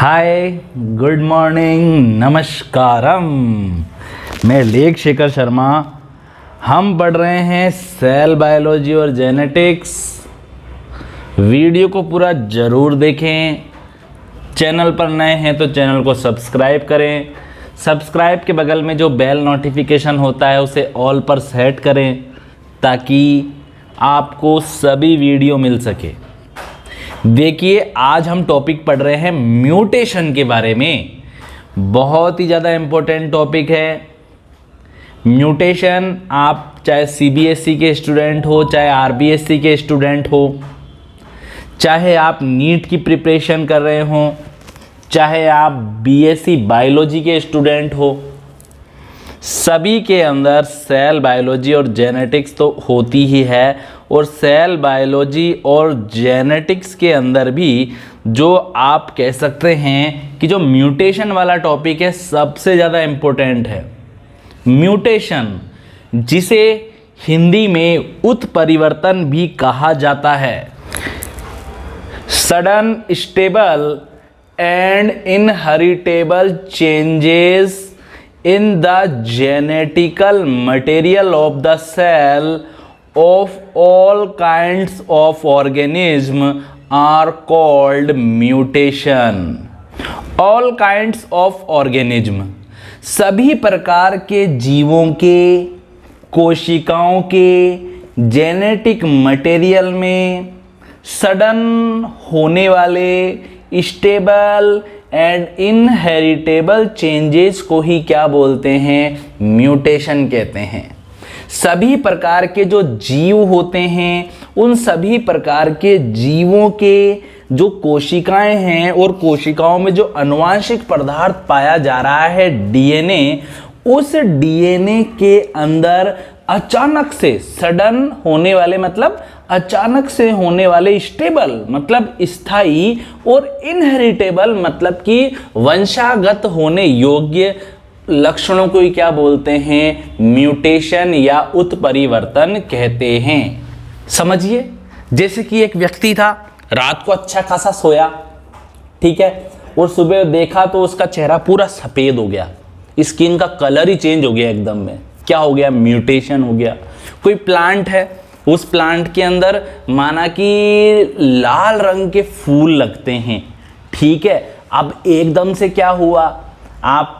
हाय, good morning, नमस्कारम। मैं लेख शेखर शर्मा। हम पढ़ रहे हैं सेल बायोलॉजी और जेनेटिक्स। वीडियो को पूरा ज़रूर देखें। चैनल पर नए हैं तो चैनल को सब्सक्राइब करें। सब्सक्राइब के बगल में जो बेल नोटिफिकेशन होता है उसे ऑल पर सेट करें ताकि आपको सभी वीडियो मिल सके। देखिए, आज हम टॉपिक पढ़ रहे हैं म्यूटेशन के बारे में। बहुत ही ज़्यादा इम्पोर्टेंट टॉपिक है म्यूटेशन। आप चाहे सीबीएसई के स्टूडेंट हो, चाहे आरबीएसई के स्टूडेंट हो, चाहे आप नीट की प्रिपरेशन कर रहे हो, चाहे आप बीएससी बायोलॉजी के स्टूडेंट हो, सभी के अंदर सेल बायोलॉजी और जेनेटिक्स तो होती ही है। और सेल बायोलॉजी और जेनेटिक्स के अंदर भी जो आप कह सकते हैं कि जो म्यूटेशन वाला टॉपिक है सबसे ज़्यादा इम्पोर्टेंट है। म्यूटेशन, जिसे हिंदी में उत्परिवर्तन भी कहा जाता है, sudden stable and inheritable changes in the genetical material of the cell of all kinds of organism are called mutation. All kinds of organism, सभी प्रकार के जीवों के, कोशिकाओं के जेनेटिक मटेरियल में सडन होने वाले स्टेबल एंड इनहेरिटेबल चेंजेस को ही क्या बोलते हैं? म्यूटेशन कहते हैं। सभी प्रकार के जो जीव होते हैं, उन सभी प्रकार के जीवों के जो कोशिकाएं हैं और कोशिकाओं में जो आनुवांशिक पदार्थ पाया जा रहा है डीएनए, उस डीएनए के अंदर अचानक से सडन होने वाले, मतलब अचानक से होने वाले, स्टेबल मतलब स्थायी, और इनहेरिटेबल मतलब कि वंशागत होने योग्य लक्षणों को ही क्या बोलते हैं? म्यूटेशन या उत्परिवर्तन कहते हैं। समझिए, जैसे कि एक व्यक्ति था, रात को अच्छा खासा सोया, ठीक है, और सुबह देखा तो उसका चेहरा पूरा सफ़ेद हो गया, स्किन का कलर ही चेंज हो गया एकदम में। क्या हो गया? म्यूटेशन हो गया। कोई प्लांट है, उस प्लांट के अंदर माना कि लाल रंग के फूल लगते हैं, ठीक है। अब एकदम से क्या हुआ? आप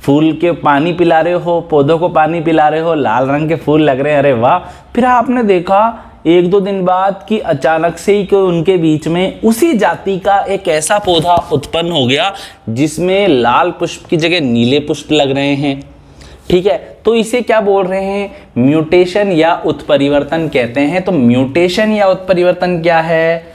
फूल के पानी पिला रहे हो, पौधों को पानी पिला रहे हो, लाल रंग के फूल लग रहे हैं, अरे वाह। फिर आपने देखा एक दो दिन बाद कि अचानक से ही उनके बीच में उसी जाति का एक ऐसा पौधा उत्पन्न हो गया जिसमें लाल पुष्प की जगह नीले पुष्प लग रहे हैं, ठीक है। तो इसे क्या बोल रहे हैं? म्यूटेशन या उत्परिवर्तन कहते हैं। तो म्यूटेशन या उत्परिवर्तन क्या है?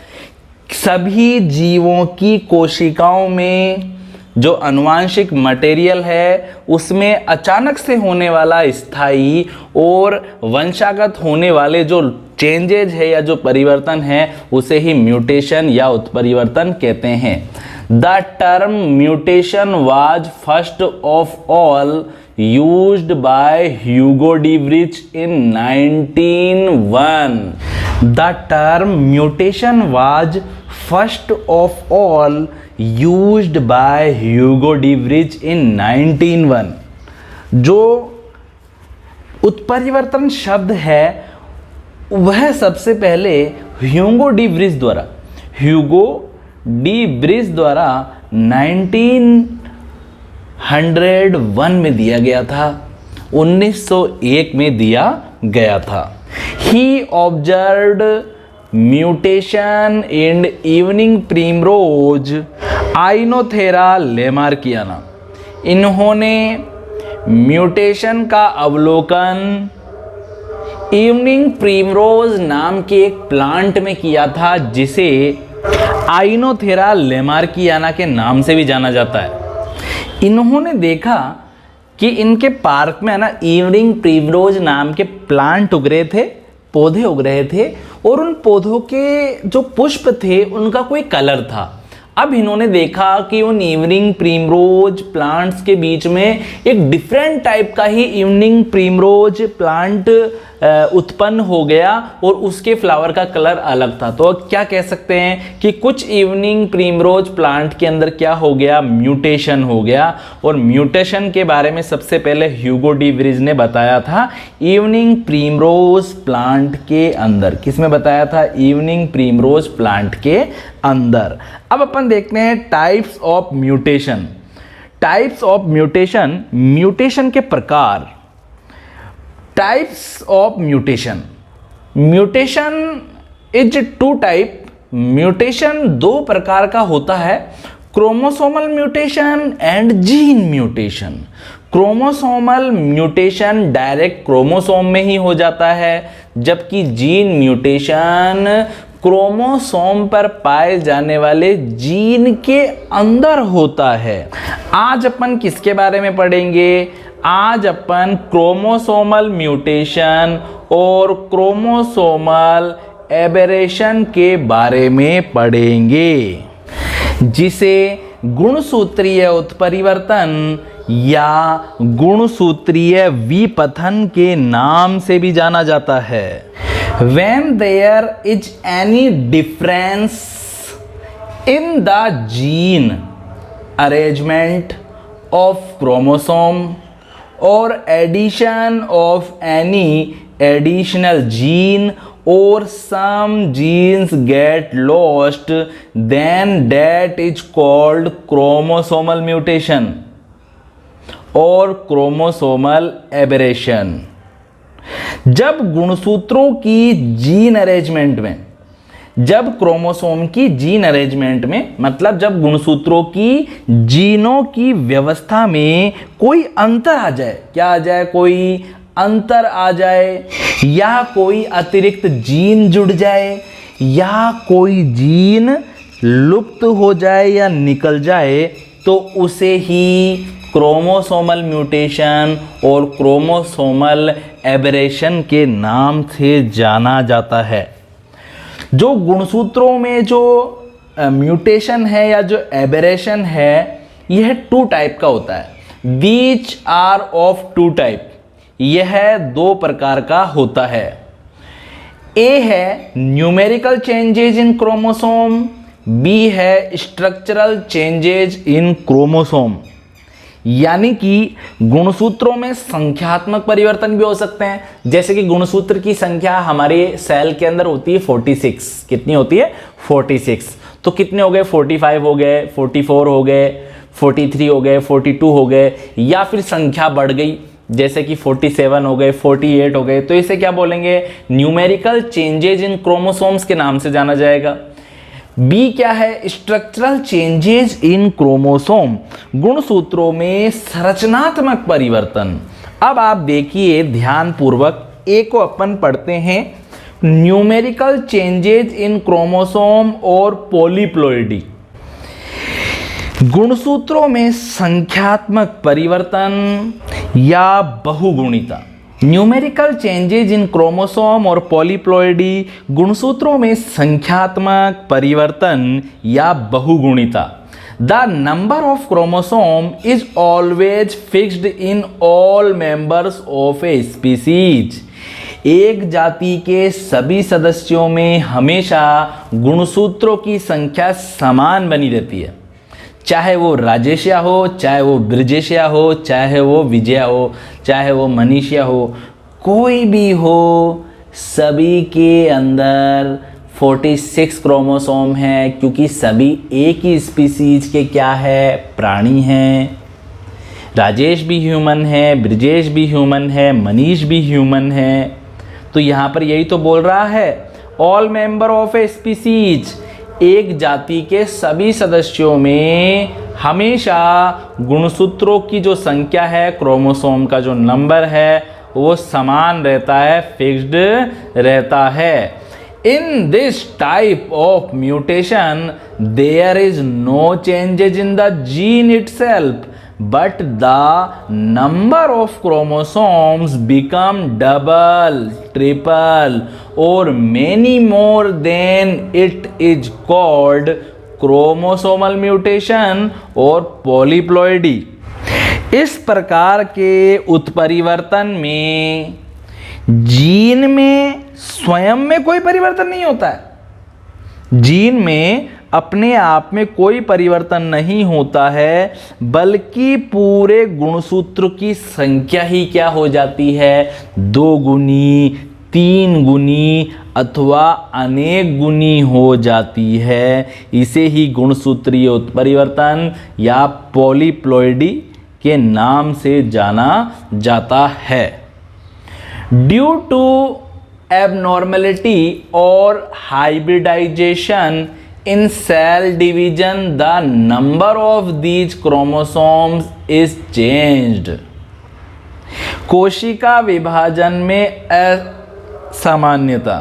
सभी जीवों की कोशिकाओं में जो आनुवांशिक मटेरियल है उसमें अचानक से होने वाला स्थायी और वंशागत होने वाले जो चेंजेज है या जो परिवर्तन है उसे ही म्यूटेशन या उत्परिवर्तन कहते हैं। The term mutation was first of all used by Hugo de Vries in 1901. The term mutation was first of all used by Hugo de Vries in 1901. जो उत्परिवर्तन शब्द है वह सबसे पहले ह्यूगो डी ब्रिज द्वारा 1901 में दिया गया था, 1901 में दिया गया था। He observed mutation in evening primrose Oenothera lamarckiana. इन्होंने म्यूटेशन का अवलोकन इवनिंग प्रिमरोज नाम के एक प्लांट में किया था जिसे आइनोथेरा लेमार्कियाना के नाम से भी जाना जाता है। इन्होंने देखा कि इनके पार्क में है ना इवनिंग प्रिमरोज नाम के प्लांट उग रहे थे, पौधे उग रहे थे, और उन पौधों के जो पुष्प थे उनका कोई कलर था। अब इन्होंने देखा कि उन इवनिंग प्रिमरोज प्लांट्स के बीच में एक डिफरेंट टाइप का ही इवनिंग प्रिमरोज प्लांट उत्पन्न हो गया और उसके फ्लावर का कलर अलग था। तो क्या कह सकते हैं कि कुछ इवनिंग प्रीमरोज प्लांट के अंदर क्या हो गया, म्यूटेशन हो गया। और म्यूटेशन के बारे में सबसे पहले ह्यूगो डी व्रीज ने बताया था इवनिंग प्रीमरोज प्लांट के अंदर। किसमें बताया था? इवनिंग प्रीमरोज प्लांट के अंदर। अब अपन देखते हैं types of mutation. Types of mutation, mutation के प्रकार। Types of mutation, mutation is two type. Mutation दो प्रकार का होता है, chromosomal mutation and gene mutation. Chromosomal mutation direct chromosome में ही हो जाता है, जबकि जीन म्यूटेशन क्रोमोसोम पर पाए जाने वाले जीन के अंदर होता है। आज अपन किसके बारे में पढ़ेंगे? आज अपन क्रोमोसोमल म्यूटेशन और क्रोमोसोमल एबेरेशन के बारे में पढ़ेंगे, जिसे गुणसूत्रीय उत्परिवर्तन या गुणसूत्रीय विपथन के नाम से भी जाना जाता है। When there is any difference in the gene arrangement of chromosome or addition of any additional gene or some genes get lost, then that is called chromosomal mutation और क्रोमोसोमल एबेरेशन। जब गुणसूत्रों की जीन अरेंजमेंट में, जब chromosome की gene arrangement में, मतलब जब गुणसूत्रों की जीनों की व्यवस्था में कोई अंतर आ जाए, क्या आ जाए? कोई अंतर आ जाए, या कोई अतिरिक्त जीन जुड़ जाए, या कोई जीन लुप्त हो जाए या निकल जाए, तो उसे ही क्रोमोसोमल म्यूटेशन और क्रोमोसोमल एबेरेशन के नाम से जाना जाता है। जो गुणसूत्रों में जो म्यूटेशन है या जो एबेरेशन है, यह टू टाइप का होता है। These are of two type, यह दो प्रकार का होता है। ए है numerical changes in chromosome, B है स्ट्रक्चरल चेंजेज इन क्रोमोसोम। यानी कि गुणसूत्रों में संख्यात्मक परिवर्तन भी हो सकते हैं। जैसे कि गुणसूत्र की संख्या हमारे सेल के अंदर होती है 46। कितनी होती है? 46। तो कितने हो गए? 45 हो गए, 44 हो गए, 43 हो गए, 42 हो गए, या फिर संख्या बढ़ गई जैसे कि 47 हो गए, 48 हो गए, तो इसे क्या बोलेंगे? न्यूमेरिकल चेंजेज इन क्रोमोसोम्स के नाम से जाना जाएगा। बी क्या है? स्ट्रक्चरल चेंजेज इन क्रोमोसोम, गुणसूत्रों में संरचनात्मक परिवर्तन। अब आप देखिए ध्यान पूर्वक, ए को अपन पढ़ते हैं न्यूमेरिकल चेंजेज इन क्रोमोसोम और पॉलीप्लॉइडी। गुणसूत्रों में संख्यात्मक परिवर्तन या बहुगुणिता। न्यूमेरिकल चेंजेज इन क्रोमोसोम और पॉलीप्लॉइडी, गुणसूत्रों में संख्यात्मक परिवर्तन या बहुगुणिता। The number of chromosome is always fixed in all members of a species. एक जाति के सभी सदस्यों में हमेशा गुणसूत्रों की संख्या समान बनी रहती है, चाहे वो राजेशिया हो, चाहे वो ब्रजेशिया हो, चाहे वो विजया हो, चाहे वो मनीषिया हो, कोई भी हो, सभी के अंदर 46 क्रोमोसोम है, क्योंकि सभी एक ही स्पीसीज के क्या है? प्राणी हैं। राजेश भी ह्यूमन है, ब्रजेश भी ह्यूमन है, मनीष भी ह्यूमन है। तो यहाँ पर यही तो बोल रहा है, all member of a species, एक जाति के सभी सदस्यों में हमेशा गुणसूत्रों की जो संख्या है, क्रोमोसोम का जो नंबर है, वो समान रहता है, फिक्स्ड रहता है। In this type of mutation there is no changes in the gene itself, but the number of chromosomes become double, triple or many more than it is called chromosomal mutation और polyploidy। इस प्रकार के उत्परिवर्तन में gene में स्वयं में कोई परिवर्तन नहीं होता है, जीन में अपने आप में कोई परिवर्तन नहीं होता है, बल्कि पूरे गुणसूत्र की संख्या ही क्या हो जाती है, 2 गुनी, 3 गुनी अथवा अनेक गुनी हो जाती है। इसे ही गुणसूत्रीय उत्परिवर्तन या पॉलीप्लॉइडी के नाम से जाना जाता है। ड्यू टू एबनॉर्मेलिटी और hybridisation in cell division the number of these chromosomes is changed। कोशिका विभाजन में असामान्यता,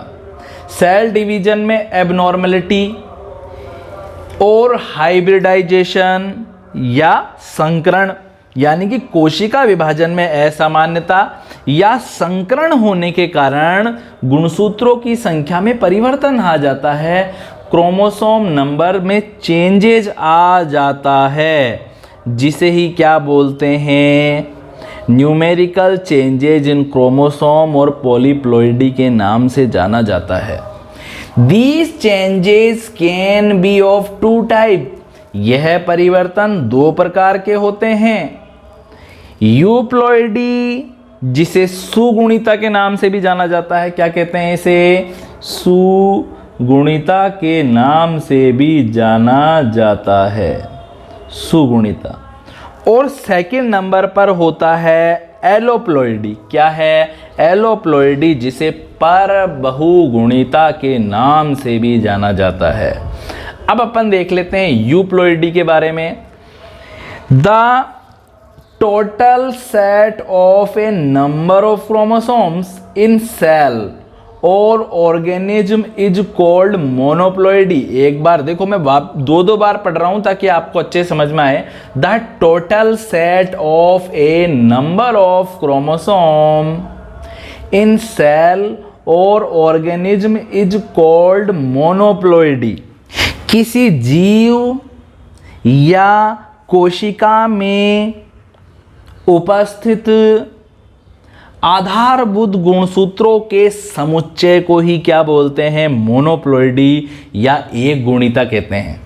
सेल डिवीजन में एबनॉर्मेलिटी और हाइब्रिडाइजेशन या संकरण, यानी कि कोशिका विभाजन में असामान्यता या संकरण होने के कारण गुणसूत्रों की संख्या में परिवर्तन आ जाता है, क्रोमोसोम नंबर में चेंजेज आ जाता है, जिसे ही क्या बोलते हैं, न्यूमेरिकल चेंजेज इन क्रोमोसोम और पॉलीप्लॉइडी के नाम से जाना जाता है। These changes can be of 2 type. यह परिवर्तन 2 प्रकार के होते हैं। यूप्लॉइडी, जिसे सुगुणिता के नाम से भी जाना जाता है, क्या कहते हैं इसे, सुगुणिता के नाम से भी जाना जाता है, सुगुणिता। और सेकंड नंबर पर होता है एलोप्लॉइडी। क्या है, एलोप्लॉइडी, जिसे पर बहुगुणिता के नाम से भी जाना जाता है। अब अपन देख लेते हैं यूप्लॉइडी के बारे में। The total set of a number of chromosomes in cell or organism is called monoploidy. एक बार देखो, मैं 2 बार पढ़ रहा हूं ताकि आपको अच्छे समझ में आए। The total set of a number of chromosome in cell or organism is called monoploidy. किसी जीव या कोशिका में उपस्थित आधारभूत गुणसूत्रों के समुच्चय को ही क्या बोलते हैं, मोनोप्लॉइडी या एक गुणिता कहते हैं।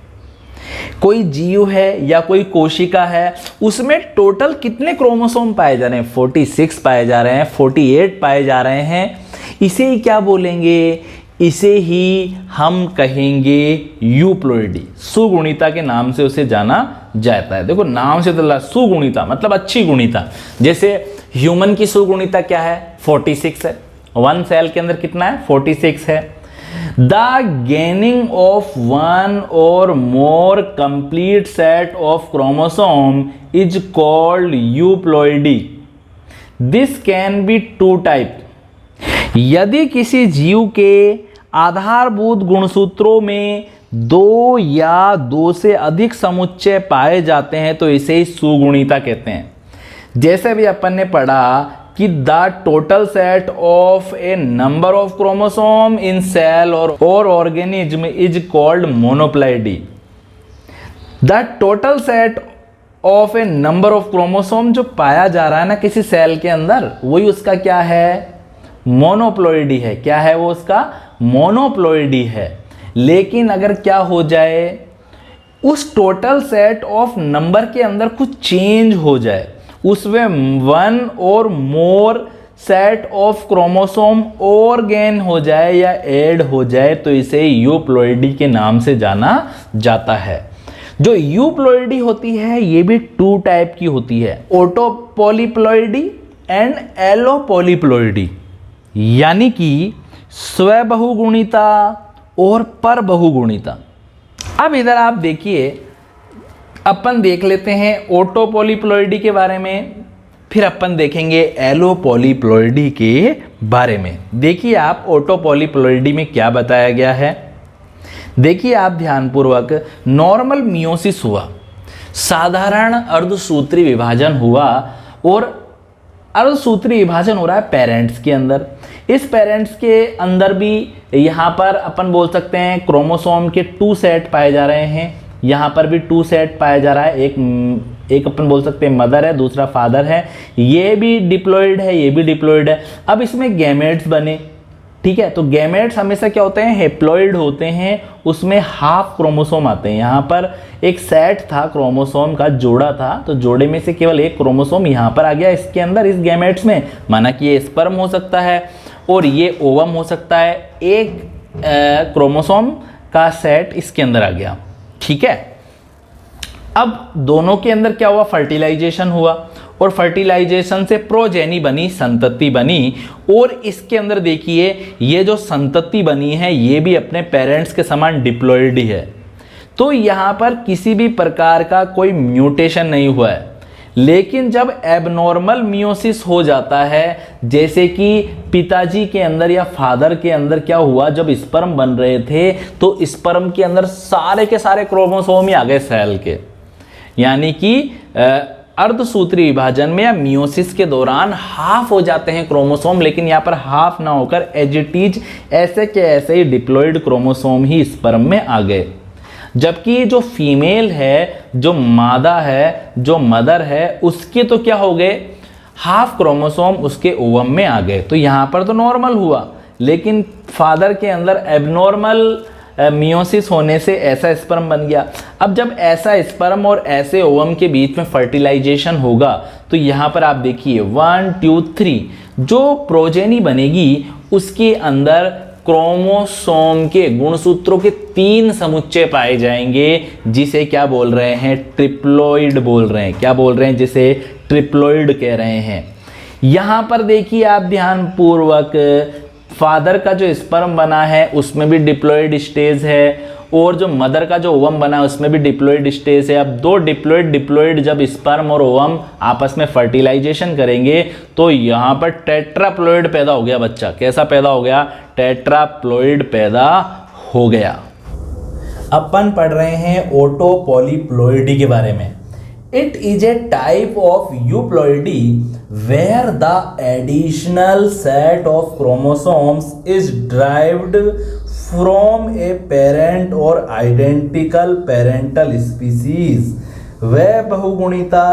कोई जीव है या कोई कोशिका है, उसमें टोटल कितने क्रोमोसोम पाए जा रहे हैं, 46 पाए जा रहे हैं, 48 पाए जा रहे हैं, इसे ही क्या बोलेंगे, इसे ही हम कहेंगे यूप्लॉइडी। सुगुणिता के नाम से उसे जाना जाता है। देखो नाम से तो सुगुणिता मतलब अच्छी गुणिता। जैसे ह्यूमन की सुगुणिता क्या है, 46 है। 1 सेल के अंदर कितना है, 46 है। The gaining of 1 or more complete set of chromosome is called euploidy. This can be 2 type. यदि किसी जीव के आधारभूत गुणसूत्रों में 2 या 2 से अधिक समुच्चय पाए जाते हैं तो इसे ही सुगुणिता कहते हैं। जैसे भी अपन ने पढ़ा कि the total set of a number of chromosome in cell or organism is called monoploidy. The total set of a number of chromosome जो पाया जा रहा है ना किसी सेल के अंदर, वही उसका क्या है, मोनोप्लॉइडी है। क्या है वो, उसका मोनोप्लॉइडी है। लेकिन अगर क्या हो जाए, उस टोटल सेट ऑफ नंबर के अंदर कुछ चेंज हो जाए, उसमें 1 or more set of chromosome और गेन हो जाए या ऐड हो जाए तो इसे यूप्लॉइडी के नाम से जाना जाता है। जो यूप्लॉइडी होती है ये भी 2 टाइप की होती है, ऑटोपॉलीप्लॉइडी एंड एलोपॉलीप्लॉइडी, यानी कि स्वबहुगुणिता और पर बहुगुणिता। अब इधर आप देखिए, अपन देख लेते हैं ऑटोपॉलीप्लॉइडी के बारे में, फिर अपन देखेंगे एलोपॉलीप्लॉइडी के बारे में। देखिए आप ऑटोपॉलीप्लॉइडी में क्या बताया गया है, देखिए आप ध्यानपूर्वक। नॉर्मल मियोसिस हुआ, साधारण अर्धसूत्री विभाजन हुआ, और अर्धसूत्री विभाजन हो रहा है पेरेंट्स के अंदर। इस पेरेंट्स के अंदर भी यहाँ पर अपन बोल सकते हैं क्रोमोसोम के 2 सेट पाए जा रहे हैं, यहाँ पर भी 2 सेट पाया जा रहा है, एक एक अपन बोल सकते हैं मदर है, दूसरा फादर है, ये भी डिप्लॉइड है, ये भी डिप्लॉइड है। अब इसमें गैमेट्स बने, ठीक है। तो गैमेट्स हमेशा क्या होते हैं, हेप्लॉइड होते हैं, उसमें हाफ क्रोमोसोम आते हैं। यहाँ पर एक सेट था क्रोमोसोम का, जोड़ा था, तो जोड़े में से केवल एक क्रोमोसोम यहाँ पर आ गया इसके अंदर, इस गैमेट्स में, माना कि ये स्पर्म हो सकता है और ये ओवम हो सकता है। एक क्रोमोसोम का सेट इसके अंदर आ गया, ठीक है। अब दोनों के अंदर क्या हुआ, फर्टिलाइजेशन हुआ, और फर्टिलाइजेशन से प्रोजेनी बनी, संतति बनी। और इसके अंदर देखिए ये जो संतति बनी है ये भी अपने पेरेंट्स के समान डिप्लॉइड ही है। तो यहाँ पर किसी भी प्रकार का कोई म्यूटेशन नहीं हुआ है। लेकिन जब एबनॉर्मल मियोसिस हो जाता है, जैसे कि पिताजी के अंदर या फादर के अंदर क्या हुआ, जब स्पर्म बन रहे थे तो स्पर्म के अंदर सारे के सारे क्रोमोसोम ही आ गए सेल के, यानी कि अर्धसूत्री विभाजन में या मियोसिस के दौरान हाफ हो जाते हैं क्रोमोसोम, लेकिन यहाँ पर हाफ ना होकर एज इट इज ऐसे के ऐसे ही डिप्लॉइड क्रोमोसोम ही स्पर्म में आ गए। जबकि जो फीमेल है, जो मादा है, जो मदर है, उसके तो क्या हो गए, हाफ क्रोमोसोम उसके ओवम में आ गए। तो यहाँ पर तो नॉर्मल हुआ, लेकिन फादर के अंदर एबनॉर्मल मियोसिस होने से ऐसा स्पर्म बन गया। अब जब ऐसा स्पर्म और ऐसे ओवम के बीच में फर्टिलाइजेशन होगा तो यहाँ पर आप देखिए 1 2 3 जो प्रोजेनी बनेगी उसके अंदर क्रोमोसोम के गुणसूत्रों के 3 समुच्चय पाए जाएंगे, जिसे क्या बोल रहे हैं, ट्रिप्लॉइड बोल रहे हैं। क्या बोल रहे हैं, जिसे ट्रिप्लॉइड कह रहे हैं। यहाँ पर देखिए आप ध्यान पूर्वक, फादर का जो स्पर्म बना है उसमें भी डिप्लॉइड स्टेज है, और जो मदर का जो ओवम बना है उसमें भी डिप्लॉइड स्टेज है। अब दो डिप्लॉइड जब स्पर्म और ओवम आपस में फर्टिलाइजेशन करेंगे तो यहाँ पर टेट्राप्लॉइड पैदा हो गया बच्चा। कैसा पैदा हो गया, टेट्राप्लॉइड पैदा हो गया। अपन पढ़ रहे हैं ओटो पॉलीप्लॉइडी के बारे में। It is a type of euploidy where the additional set of chromosomes is derived from a parent or identical parental species। वह बहुगुणिता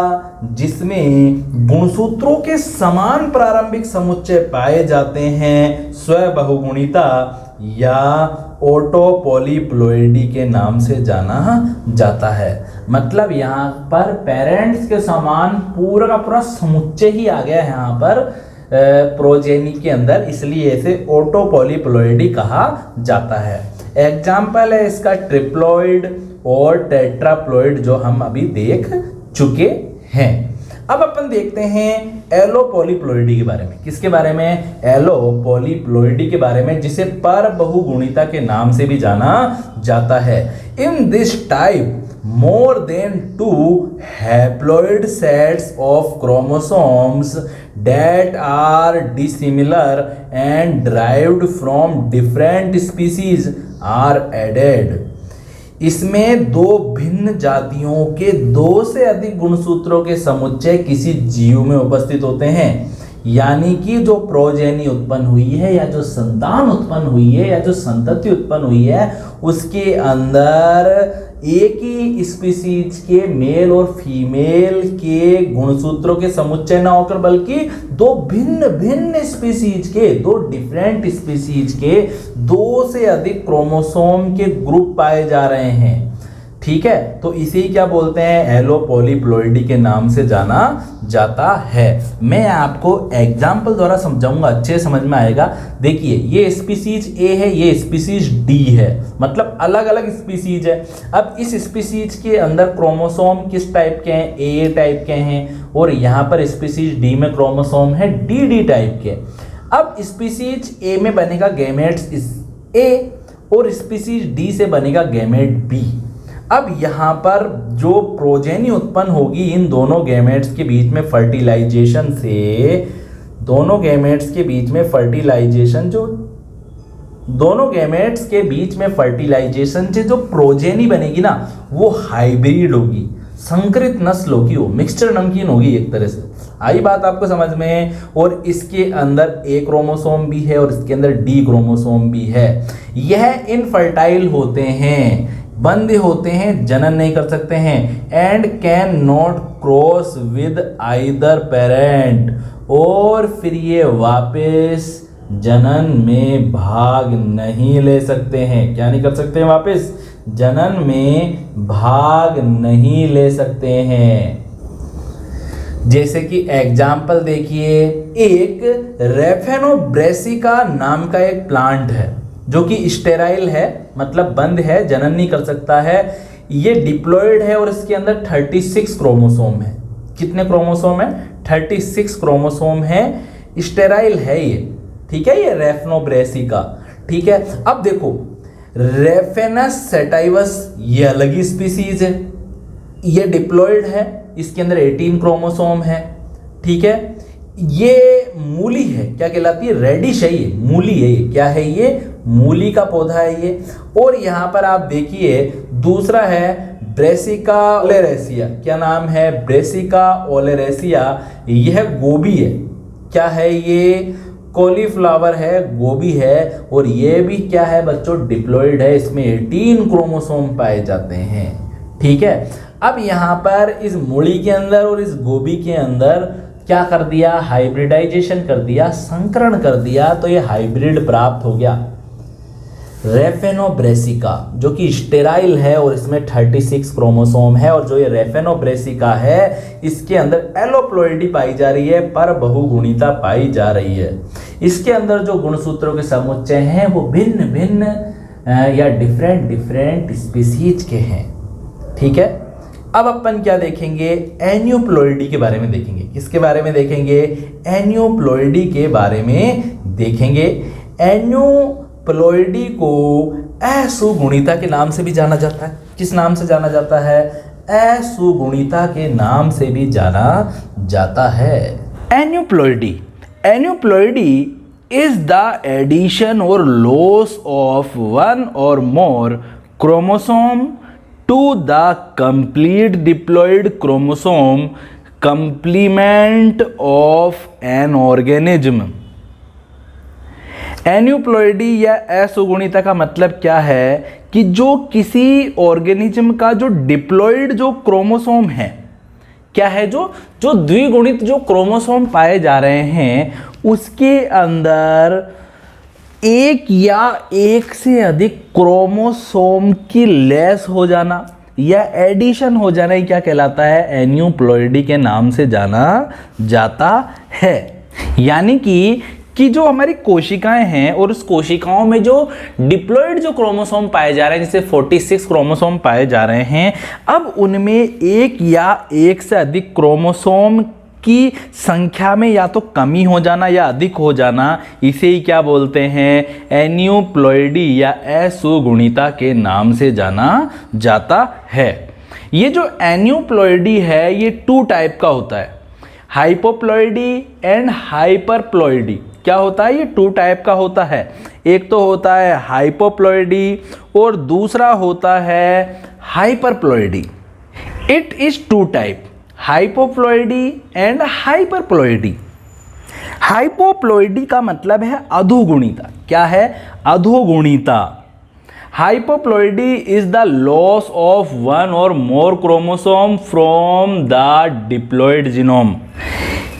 जिसमें गुणसूत्रों के समान प्रारंभिक समुच्चय पाए जाते हैं स्व बहुगुणिता या ओटोपॉलीप्लॉइडी के नाम से जाना जाता है। मतलब यहाँ पर पेरेंट्स के समान पूरा का पूरा समुच्चय ही आ गया है यहाँ पर प्रोजेनी के अंदर, इसलिए इसे ओटोपॉलीप्लॉइडी कहा जाता है। एग्जाम्पल है इसका ट्रिप्लॉइड और टेट्राप्लॉइड जो हम अभी देख चुके हैं। अब अपन देखते हैं एलोपॉलीप्लॉइडी के बारे में। किसके बारे में, एलोपॉलीप्लॉइडी के बारे में, जिसे पर बहुगुणिता के नाम से भी जाना जाता है। In this type more than 2 haploid sets of chromosomes that are dissimilar and derived from different species are added। इसमें दो भिन्न जातियों के 2 से अधिक गुणसूत्रों के समुच्चय किसी जीव में उपस्थित होते हैं, यानी कि जो प्रोजेनी उत्पन्न हुई है या जो संतान उत्पन्न हुई है या जो संतति उत्पन्न हुई है उसके अंदर एक ही स्पीसीज के मेल और फीमेल के गुणसूत्रों के समुच्चय ना होकर बल्कि दो भिन्न भिन्न स्पीसीज के, 2 डिफरेंट स्पीसीज के 2 से अधिक क्रोमोसोम के ग्रुप पाए जा रहे हैं। ठीक है, तो इसे क्या बोलते हैं, एलोपॉलीप्लॉइडी के नाम से जाना जाता है। मैं आपको एग्जाम्पल द्वारा समझाऊंगा, अच्छे समझ में आएगा। देखिए ये स्पीसीज ए है, ये स्पीसीज डी है, मतलब अलग अलग स्पीसीज है। अब इस स्पीसीज के अंदर क्रोमोसोम किस टाइप के हैं, ए टाइप के हैं, और यहाँ पर स्पीसीज डी में क्रोमोसोम है डी टाइप के। अब स्पीसीज ए में बनेगा गैमेट्स ए और स्पीसीज डी से बनेगा गैमेट बी। अब यहाँ पर जो प्रोजेनी उत्पन्न होगी इन दोनों गैमेट्स के बीच में फर्टिलाइजेशन से, दोनों गैमेट्स के बीच में फर्टिलाइजेशन से जो प्रोजेनी बनेगी ना वो हाइब्रिड होगी, संकरित नस्ल होगी, वो मिक्सचर नमकीन होगी एक तरह से। आई बात आपको समझ में। और इसके अंदर ए क्रोमोसोम भी है और इसके अंदर डी क्रोमोसोम भी है। यह इनफर्टाइल होते हैं, बंद होते हैं, जनन नहीं कर सकते हैं। And can not cross with either parent, और फिर ये वापस जनन में भाग नहीं ले सकते हैं। क्या नहीं कर सकते हैं? वापस जनन में भाग नहीं ले सकते हैं। जैसे कि एग्जाम्पल देखिए, एक रेफेनोब्रेसिका नाम का एक प्लांट है जो कि स्टेराइल है, मतलब बंद है, जनन नहीं कर सकता है। ये डिप्लॉयड है और इसके अंदर 36 क्रोमोसोम है। कितने क्रोमोसोम है? 36 क्रोमोसोम है। स्टेराइल है ये, ठीक है, ये रेफेनोब्रेसिका, ठीक है। अब देखो, रेफेनस सेटाइवस ये अलग ही स्पीसीज है, ये डिप्लॉयड है, इसके अंदर 18 क्रोमोसोम है, ठीक है। ये मूली है, क्या कहलाती है? रेडिश है ये, मूली है ये। क्या है ये? मूली का पौधा है ये। और यहां पर आप देखिए दूसरा है ब्रेसिका ओलेरेसिया। क्या नाम है? Brassica oleracea. यह गोभी है। क्या है ये? कॉलीफ्लावर है, गोभी है। और ये भी क्या है बच्चों? डिप्लॉयड है, इसमें 18 क्रोमोसोम पाए जाते हैं, ठीक है। अब यहाँ पर इस मूली के अंदर और इस गोभी के अंदर क्या कर दिया? हाइब्रिडाइजेशन कर दिया, संकरण कर दिया, तो ये हाइब्रिड प्राप्त हो गया रेफेनोब्रेसिका, जो कि स्टेराइल है और इसमें 36 क्रोमोसोम है। और जो ये रेफेनोब्रेसिका है इसके अंदर एलोप्लॉइडी पाई जा रही है, पर बहुगुणिता पाई जा रही है। इसके अंदर जो गुणसूत्रों के समुच्चय हैं वो भिन्न भिन्न या डिफरेंट स्पीसीज के हैं, ठीक है। अब अपन क्या देखेंगे? एन्यूप्लॉइडी के बारे में देखेंगे। किसके बारे में देखेंगे? एन्यूप्लॉइडी के बारे में देखेंगे। एन्यूप्लॉइडी को असुगुणिता के नाम से भी जाना जाता है। किस नाम से जाना जाता है? असुगुणिता के नाम से भी जाना जाता है। Aneuploidy is the addition or loss of one or more chromosome to the complete diploid chromosome complement of an organism। Aneuploidy या असुगुणिता का मतलब क्या है कि जो किसी ऑर्गेनिज्म का जो डिप्लॉइड जो क्रोमोसोम है, क्या है, जो द्विगुणित जो क्रोमोसोम पाए जा रहे हैं उसके अंदर एक या एक से अधिक क्रोमोसोम की लेस हो जाना या एडिशन हो जाना, ही क्या कहलाता है? एन्यूप्लॉइडी के नाम से जाना जाता है। यानी कि जो हमारी कोशिकाएं हैं और उस कोशिकाओं में जो डिप्लॉइड जो क्रोमोसोम पाए जा रहे हैं, जैसे 46 क्रोमोसोम पाए जा रहे हैं, अब उनमें एक या एक से अधिक क्रोमोसोम की संख्या में या तो कमी हो जाना या अधिक हो जाना, इसे ही क्या बोलते हैं? एन्यूप्लॉइडी या असुगुणिता के नाम से जाना जाता है। ये जो एन्यूप्लॉइडी है ये 2 टाइप का होता है, हाइपोप्लॉइडी एंड हाइपरप्लॉइडी। क्या होता है? ये 2 टाइप का होता है। एक तो होता है हाइपोप्लॉइडी और दूसरा होता है hyperploidy. It is 2 type, hypoploidy and hyperploidy. Hypoploidy का मतलब है अधोगुणिता। क्या है? अधोगुणिता। Hypoploidy is the loss of one or more chromosome from the diploid genome.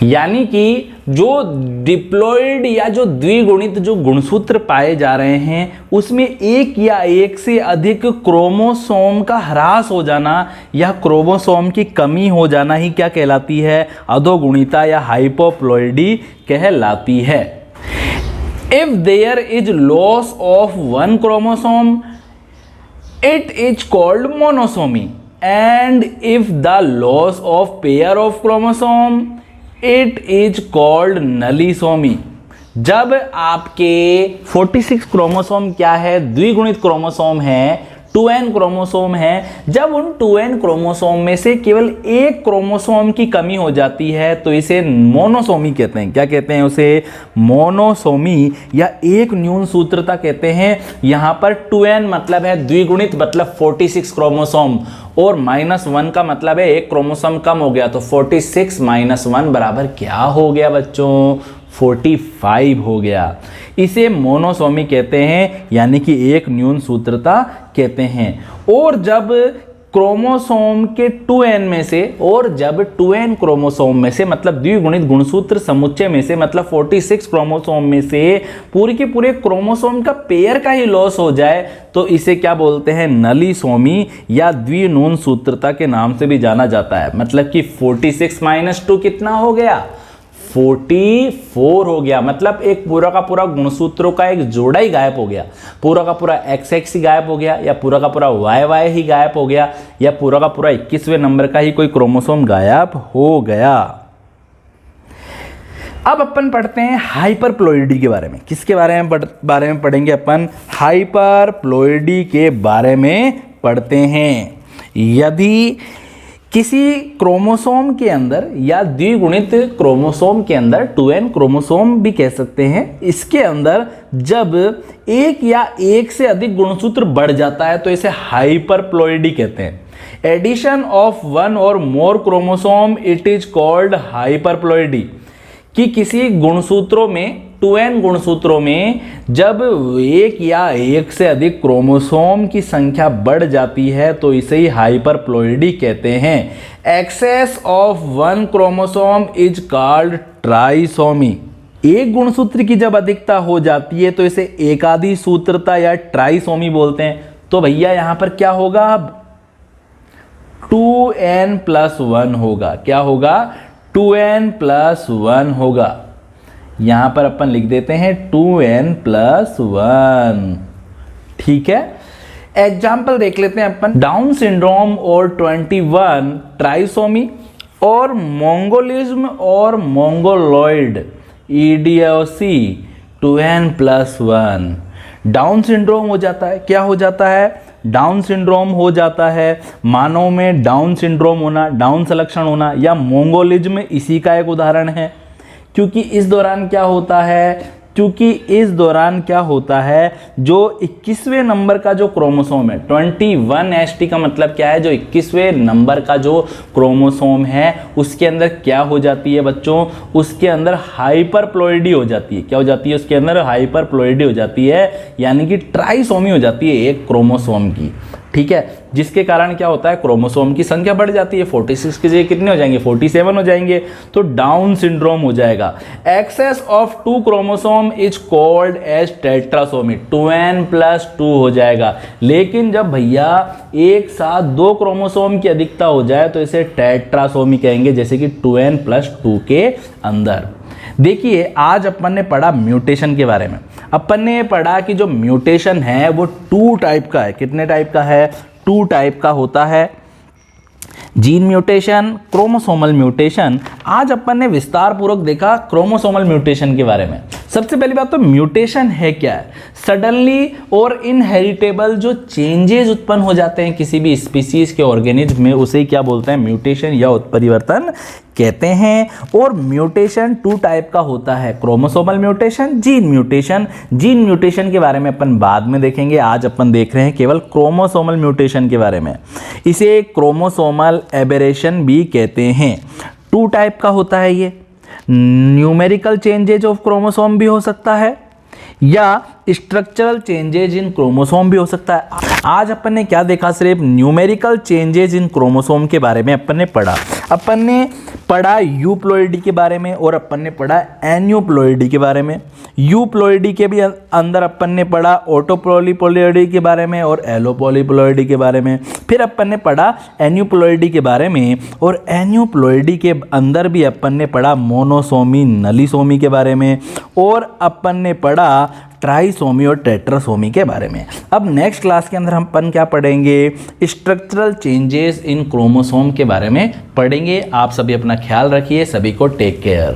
यानी कि जो डिप्लॉइड या जो द्विगुणित जो गुणसूत्र पाए जा रहे हैं उसमें एक या एक से अधिक क्रोमोसोम का ह्रास हो जाना या क्रोमोसोम की कमी हो जाना ही क्या कहलाती है? अधोगुणिता या हाइपोप्लॉइडी कहलाती है। If there is loss of one chromosome, it is called monosomy, and if the loss of pair of chromosome, it is called nullisomy। जब आपके 46 क्रोमोसोम क्या है? द्विगुणित क्रोमोसोम है, 2n क्रोमोसोम है। जब उन 2n क्रोमोसोम में से केवल एक क्रोमोसोम की कमी हो जाती है तो इसे मोनोसोमी कहते हैं। क्या कहते हैं उसे? मोनोसोमी या एक न्यून सूत्रता कहते हैं। यहाँ पर 2n मतलब है द्विगुणित, मतलब 46 क्रोमोसोम, और -1 का मतलब है एक क्रोमोसोम कम हो गया, तो 46 - 1 बराबर क्या हो गया बच्चों? 45 हो गया। इसे मोनोसोमी कहते हैं, यानी कि एक न्यून सूत्रता कहते हैं। और जब क्रोमोसोम के 2n में से, और जब 2n क्रोमोसोम में से मतलब द्विगुणित गुणसूत्र समुच्चय में से, मतलब 46 क्रोमोसोम में से पूरे के पूरे क्रोमोसोम का पेयर का ही लॉस हो जाए तो इसे क्या बोलते हैं? नलीसोमी या द्विनून सूत्रता के नाम से भी जाना जाता है। मतलब कि 46 - 2 कितना हो गया? 44 हो गया। मतलब एक पूरा का पूरा गुणसूत्रों का एक जोड़ा ही गायब हो गया, पूरा का पूरा XX ही गायब हो गया, या पूरा का पूरा YY ही गायब हो गया, या पूरा का पूरा 21वें नंबर का ही कोई क्रोमोसोम गायब हो गया। अब अपन पढ़ते हैं हाइपरप्लॉइडी के बारे में। किसके बारे में पढ़ेंगे अपन? हाइपरप्लॉइडी के बारे में पढ़ते हैं। यदि किसी क्रोमोसोम के अंदर या द्विगुणित क्रोमोसोम के अंदर, 2n क्रोमोसोम भी कह सकते हैं, इसके अंदर जब एक या एक से अधिक गुणसूत्र बढ़ जाता है तो इसे हाइपरप्लॉइडी कहते हैं। Addition of 1 or more chromosome it is called हाइपरप्लॉइडी। कि किसी गुणसूत्रों में, 2n गुणसूत्रों में जब एक या एक से अधिक क्रोमोसोम की संख्या बढ़ जाती है तो इसे ही हाइपरप्लॉइडी कहते हैं। Excess of 1 chromosome is called trisomy. एक गुणसूत्र की जब अधिकता हो जाती है तो इसे एकाधी सूत्रता या ट्राइसोमी बोलते हैं। तो भैया यहां पर क्या होगा? अब 2n+1 होगा। क्या होगा? 2n+1 होगा। यहां पर अपन लिख देते हैं 2n+1। ठीक है, एग्जाम्पल देख लेते हैं अपन। डाउन सिंड्रोम और 21 ट्राइसोमी, और मोंगोलिज्म और Mongoloid EDOC 2n+1। Down syndrome हो जाता है। क्या हो जाता है? डाउन सिंड्रोम हो जाता है। मानव में डाउन सिंड्रोम होना, डाउन संलक्षण होना, या मोंगोलिज्म इसी का एक उदाहरण है। क्योंकि इस दौरान क्या होता है, जो 21वें नंबर का जो क्रोमोसोम है, 21ST का मतलब क्या है? जो 21वें नंबर का जो क्रोमोसोम है उसके अंदर क्या हो जाती है बच्चों? उसके अंदर हाइपरप्लॉइडी हो जाती है। क्या हो जाती है? उसके अंदर हाइपरप्लॉइडी हो जाती है, यानी कि ट्राइसोमी हो जाती है एक क्रोमोसोम की। ठीक है, जिसके कारण क्या होता है? क्रोमोसोम की संख्या बढ़ जाती है। 46 की जगह कितने हो जाएंगे? 47 हो जाएंगे। तो डाउन सिंड्रोम हो जाएगा। Excess of 2 chromosome is called as tetrasomy. 2n+2 हो जाएगा। लेकिन जब भैया एक साथ 2 क्रोमोसोम की अधिकता हो जाए तो इसे टेट्रासोमी कहेंगे, जैसे कि 2n+2 के अंदर। देखिए, आज अपन ने पढ़ा म्यूटेशन के बारे में। अपन ने पढ़ा कि जो म्यूटेशन है वो 2 टाइप का है। कितने टाइप का है? 2 टाइप का होता है। Gene mutation, chromosomal mutation. आज अपन ने विस्तार पूर्वक देखा क्रोमोसोमल म्यूटेशन के बारे में। सबसे पहली बात तो म्यूटेशन है क्या है? सडनली और इनहेरिटेबल जो चेंजेस उत्पन्न हो जाते हैं किसी भी स्पीसीज के ऑर्गेनिज्म में, उसे क्या बोलते हैं? म्यूटेशन या उत्परिवर्तन कहते हैं। और म्यूटेशन 2 टाइप का होता है, chromosomal mutation, gene mutation. Gene mutation के बारे में अपन बाद में देखेंगे। आज अपन देख रहे हैं केवल क्रोमोसोमल म्यूटेशन के बारे में। इसे क्रोमोसोमल एबेरेशन भी कहते हैं। 2 टाइप का होता है ये। न्यूमेरिकल चेंजेज ऑफ क्रोमोसोम भी हो सकता है, या स्ट्रक्चरल चेंजेज इन क्रोमोसोम भी हो सकता है। आज अपन ने क्या देखा? सिर्फ न्यूमेरिकल चेंजेज इन क्रोमोसोम के बारे में अपन ने पढ़ा। अपन ने पढ़ा यूप्लॉइडी के बारे में, और अपन ने पढ़ा एन्यूप्लॉइडी के बारे में। यूप्लॉइडी के भी अंदर अपन ने पढ़ा ऑटोपॉलीप्लॉइडी के बारे में और एलोपॉलीप्लॉइडी के बारे में। फिर अपन ने पढ़ा एन्यूप्लॉइडी के बारे में, और एन्यूप्लॉइडी के अंदर भी अपन ने पढ़ा मोनोसोमी, नलीसोमी के बारे में, और अपन ने पढ़ा ट्राइसोमी और टेट्रासोमी के बारे में। अब नेक्स्ट क्लास के अंदर हम अपन क्या पढ़ेंगे? स्ट्रक्चरल चेंजेस इन क्रोमोसोम के बारे में पढ़ेंगे। आप सभी अपना ख्याल रखिए। सभी को टेक केयर।